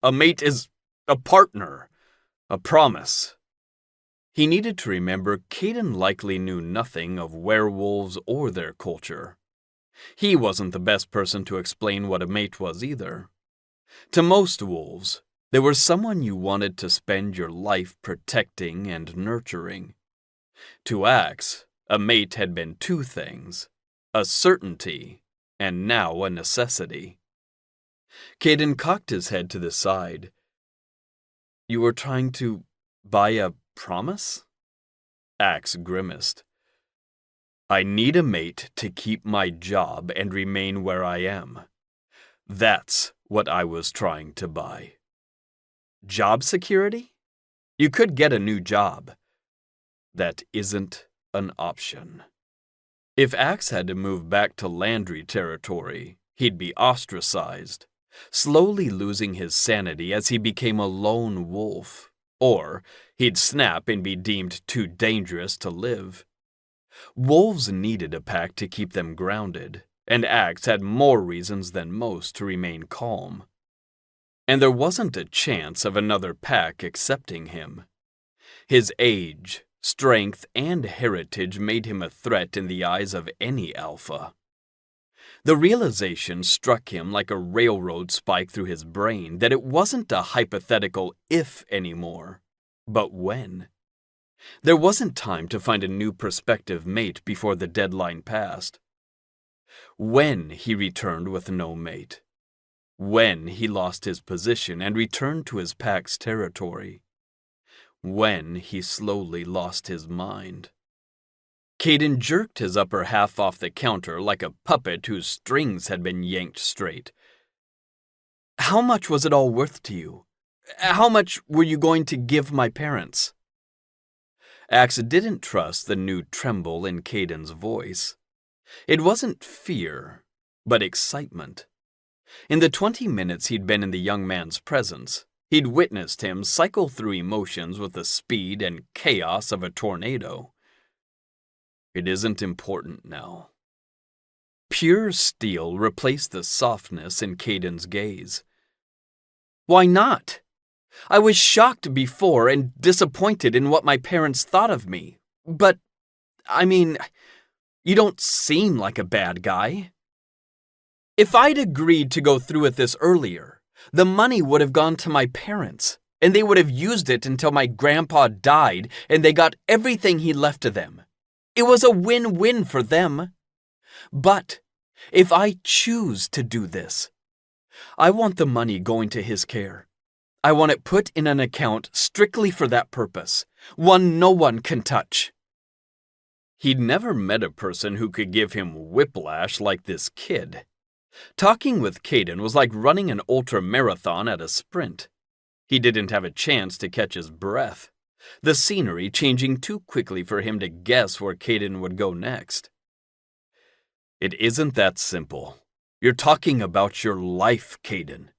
A mate is a partner, a promise. He needed to remember Caden likely knew nothing of werewolves or their culture. He wasn't the best person to explain what a mate was either. To most wolves, they were someone you wanted to spend your life protecting and nurturing. To Axe, a mate had been two things, a certainty and now a necessity. Caden cocked his head to the side. You were trying to buy a promise? Axe grimaced. I need a mate to keep my job and remain where I am. That's what I was trying to buy. Job security? You could get a new job. That isn't an option. If Axe had to move back to Landry territory, he'd be ostracized, slowly losing his sanity as he became a lone wolf, or he'd snap and be deemed too dangerous to live. Wolves needed a pack to keep them grounded, and Axe had more reasons than most to remain calm. And there wasn't a chance of another pack accepting him. His age, strength, and heritage made him a threat in the eyes of any alpha. The realization struck him like a railroad spike through his brain that it wasn't a hypothetical if anymore, but when. There wasn't time to find a new prospective mate before the deadline passed. When he returned with no mate. When he lost his position and returned to his pack's territory. When he slowly lost his mind. Caden jerked his upper half off the counter like a puppet whose strings had been yanked straight. How much was it all worth to you? How much were you going to give my parents? Axe didn't trust the new tremble in Caden's voice. It wasn't fear, but excitement. In the 20 minutes he'd been in the young man's presence, he'd witnessed him cycle through emotions with the speed and chaos of a tornado. It isn't important now. Pure steel replaced the softness in Caden's gaze. Why not? I was shocked before and disappointed in what my parents thought of me. But, you don't seem like a bad guy. If I'd agreed to go through with this earlier, the money would have gone to my parents, and they would have used it until my grandpa died and they got everything he left to them. It was a win-win for them. But if I choose to do this, I want the money going to his care. I want it put in an account strictly for that purpose, one no one can touch. He'd never met a person who could give him whiplash like this kid. Talking with Caden was like running an ultra-marathon at a sprint. He didn't have a chance to catch his breath, the scenery changing too quickly for him to guess where Caden would go next. It isn't that simple. You're talking about your life, Caden.